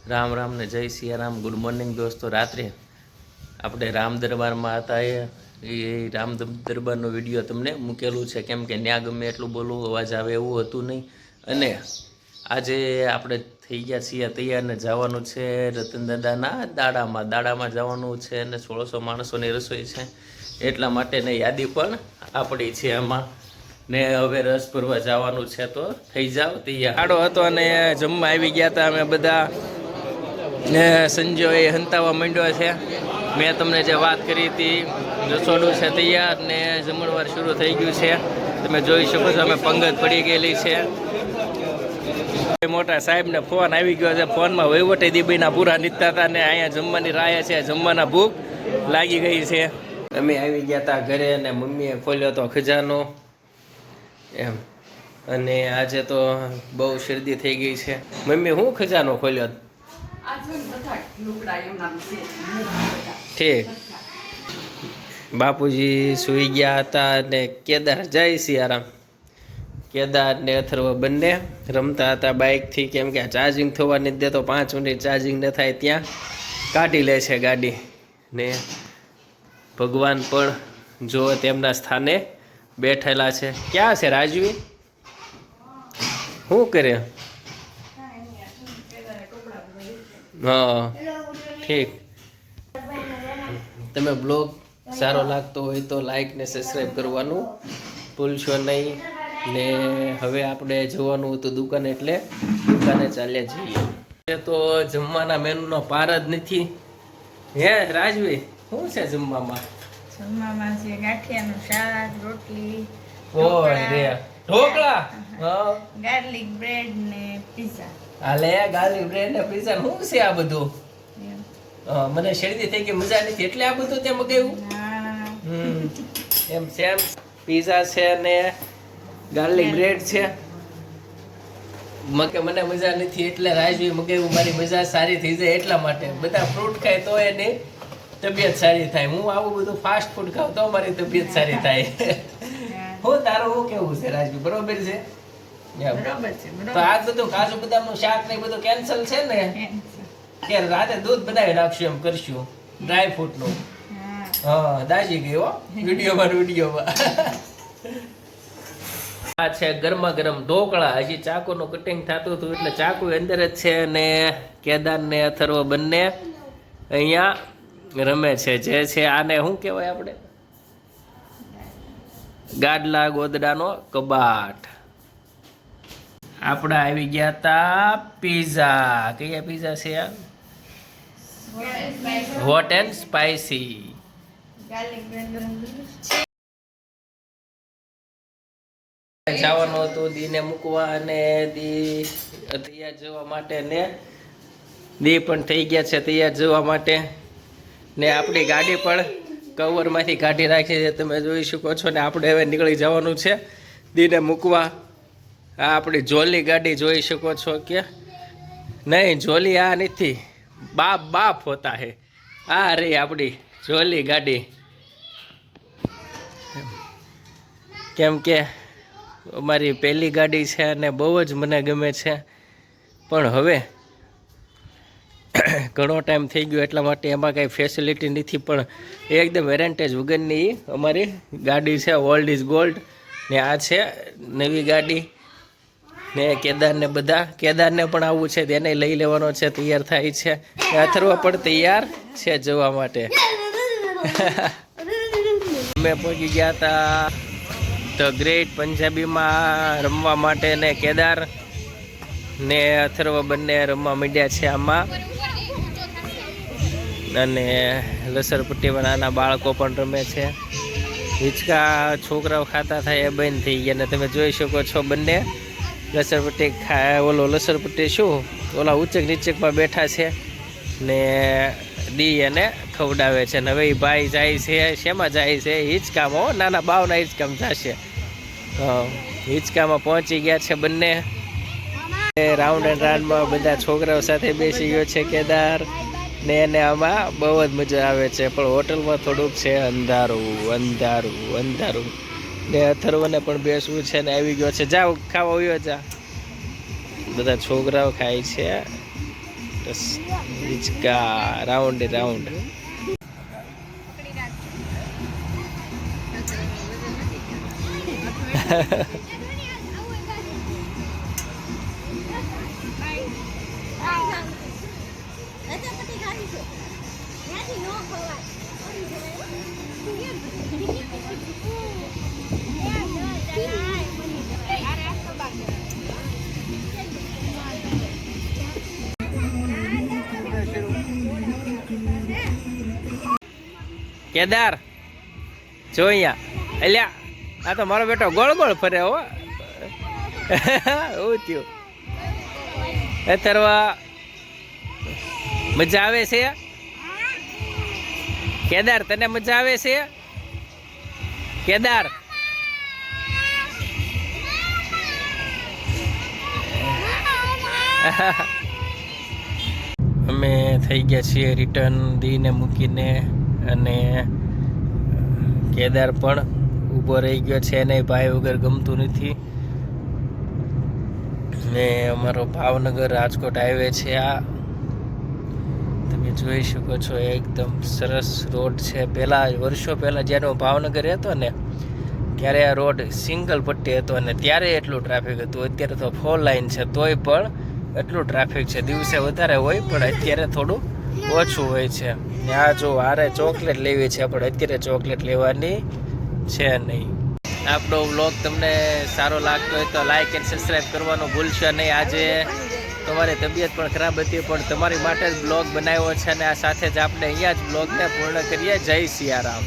રામ રામ ને જય Siyaram. Good morning દોસ્તો. રાત્રે આપણે રામ દરબારમાં હતા એ રામ દરબારનો વિડીયો તમને મૂકેલું છે, કેમ કે ત્યાં ગમે એટલું બોલવું અવાજ આવે એવું હતું નહીં. અને આજે આપણે થઈ ગયા છીએ તૈયાર ને જવાનું છે રતન દાદાના દાડામાં જવાનું છે અને 1600 માણસોની રસોઈ છે, એટલા માટે ને યાદી પણ આપણી છે એમાં ને હવે રસ ભરવા જવાનું છે, તો થઈ જાવ તૈયાર. આડો હતો અને જમવા આવી ગયા હતા અમે બધા ને સંજય હંતાવા માંડ્યો છે. મેં તમને જે વાત કરી હતી, રસોડું છે તૈયાર ને જમણવાર શરૂ થઈ ગયું છે. તમે જોઈ શકો છો અમે પંગત પડી ગયેલી છે. મોટા સાહેબને ફોન આવી ગયો છે. ફોનમાં વહીવટી દીબીના પૂરા નીકળતા હતા ને અહીંયા જમવાની રાહ છે, જમવાના ભૂખ લાગી ગઈ છે. અમે આવી ગયા હતા ઘરે અને મમ્મીએ ખોલ્યો તો ખજાનો એમ, અને આજે તો બહુ શરદી થઈ ગઈ છે. મમ્મી હું ખજાનો ખોલ્યો? ઠીક. બાપુજી સુઈ ગયા હતા અને કેદાર જય સિયારામ. કેદાર ને અથર્વ બંને રમતા હતા બાઇકથી, કેમ કે ચાર્જિંગ થવા નથી દેતો. 5 મિનિટ ચાર્જિંગ ન થાય ત્યાં કાઢી લે છે ગાડી. ને ભગવાન પણ જો તેમના સ્થાને બેઠેલા છે. ક્યાં છે રાજવી? શું કરે? હા ઠીક. તમે બ્લોગ સારો લાગતો હોય તો લાઈક ને સબસ્ક્રાઈબ કરવાનું ભૂલશો નહીં. ને હવે આપણે જવાનું હતું દુકાન, એટલે દુકાને ચાલ્યા જઈએ. તો જમવાના મેનુનો પાર જ નથી. હે રાજવી, શું છે જમવામાં? જમવામાં છે ગાંઠિયાનું શાક, રોટલી, ઢોકળા, હા, ગાર્લિક બ્રેડ ને પિઝા. હાલે ગાર્લિક બ્રેડ ને પિઝા. શું છે આ બધું? મને શરદી થઈ ગઈ, મજા નથી એટલે આ બધું તે મગાવ્યું. એમ સેમ પિઝા છે ને ગાર્લિક બ્રેડ છે. મને મજા નથી એટલે રાજવી મગાવ્યું. મારી મજા સારી થઈ જાય એટલા માટે. બધા ફ્રૂટ ખાય તો એની તબિયત સારી થાય. હું આવું બધું ફાસ્ટ ફૂડ ખાવ તો મારી તબિયત સારી થાય. હું તારું હું કેવું છે રાજવી? બરોબર છે? તો આ બધું કાજુ બદામનું શાક ને બધું કેન્સલ છે ને, કે રાતે દૂધ બનાવી નાખશું એમ કરશું ડ્રાય ફ્રૂટ નું. હા દાજી ગયો વિડીયોમાં. આ છે ગરમા ગરમ ઢોકળા. હજી ચાકુનું કટિંગ થતું હતું એટલે ચાકુ અંદર જ છે. અને કેદાર ને અથર્વ બંને અહીંયા રમે છે. જે છે આને શું કહેવાય આપણે? ગાડલા ગોદડાનો કબાટ. આપણે આવી ગયા હતા પીઝા. કયા પીઝા છે આ? Hot and spicy. જવાનું હતું દીને મૂકવા અને દી તૈયાર જવા માટે, ને દી પણ થઈ ગયા છે તૈયાર જવા માટે. ને આપણી ગાડી પણ કવરમાંથી કાઢી રાખી છે, તમે જોઈ શકો છો. ને આપણે હવે નીકળી જવાનું છે દીને મૂકવા. આ આપણી જોલી ગાડી જોઈ શકો છો કે નહીં? જોલી આ નથી, બાપ હોતા હે. આ રે આપણી જોલી ગાડી. કેમ કે અમારી પહેલી ગાડી છે અને બહુ જ મને ગમે છે, પણ હવે ઘણો ટાઈમ થઈ ગયો એટલા માટે એમાં કાંઈ ફેસિલિટી નથી. પણ એકદમ વેરેન્ટેજ વગરની અમારી ગાડી છે. Old is gold. ને આ છે નવી ગાડી. ને કેદારને પણ આવવું છે, તેને લઈ લેવાનો છે. તૈયાર થાય છે. અથર્વ પણ તૈયાર છે જવા માટે. અમે પહોંચી ગયા હતા ધ ગ્રેટ પંજાબીમાં રમવા માટે. ને કેદાર ને અથર્વ બંને રમવા માંડ્યા છે આમાં. અને લસરપટ્ટીમાં નાના બાળકો પણ રમે છે. હિંચકા છોકરાઓ ખાતા થાય એ બંધ થઈ ગયા. ને તમે જોઈ શકો છો બંને લસરપટ્ટી લસરપટ્ટી શું ઓલા ઉચક નીચકમાં બેઠા છે. ને દી એને ખવડાવે છે. ને હવે એ ભાઈ જાય છે, શેમાં જાય છે? હિંચકામાં. નાના બાવના હિંચકામાં જશે. હિંચકામાં પહોંચી ગયા છે બંને. રાઉન્ડ એન્ડ રાઉન્ડમાં બધા છોકરાઓ સાથે બેસી ગયો છે કેદાર. ને એને આમાં બહુ જ મજા આવે છે. પણ હોટલમાં થોડુંક છે અંધારું. ને અથર્વને પણ બેસવું છે ને આવી ગયો છે. જાઓ ખાવા આવ્યો જા. બધા છોકરાઓ ખાય છે. બસ હિચકા રાઉન્ડ રાઉન્ડ. કેદાર જો અહીંયા અલ્યા આ તો મારો બેટો ગોળ ગોળ ફરે હો. એવું થયું તરવા મજા આવે છે કેદાર? તને મજા આવે છે કેદાર? અમે થઈ ગયા છીએ રિટર્ન દીને મૂકીને, અને કેદાર પણ ઊભો રહી ગયો છે. એને ભાઈ વગર ગમતું નથી. ને અમારો ભાવનગર રાજકોટ હાઈવે છે આ, તમે જોઈ શકો છો. એકદમ સરસ રોડ છે. પહેલાં વર્ષો પહેલાં જ્યારે હું ભાવનગર રહેતો ને ત્યારે આ રોડ સિંગલ પટ્ટી હતો, અને ત્યારે એટલું ટ્રાફિક હતું. અત્યારે તો 4 લાઇન છે તોય પણ એટલું ટ્રાફિક છે. દિવસે વધારે હોય પણ અત્યારે થોડું ઓછું હોય છે. ને આ જો આરે ચોકલેટ લેવી છે પણ અત્યારે ચોકલેટ લેવાની છે નહીં. આપણો વ્લોગ તમને સારો લાગતો હોય તો લાઈક એન્ડ સબસ્ક્રાઈબ કરવાનું ભૂલશો નહીં. આજે તમારી તબિયત પણ ખરાબ હતી પણ તમારી માટે જ બ્લોગ બનાવ્યો છે, અને આ સાથે જ આપણે અહીંયા જ બ્લોગને પૂર્ણ કરીએ. જય સિયારામ.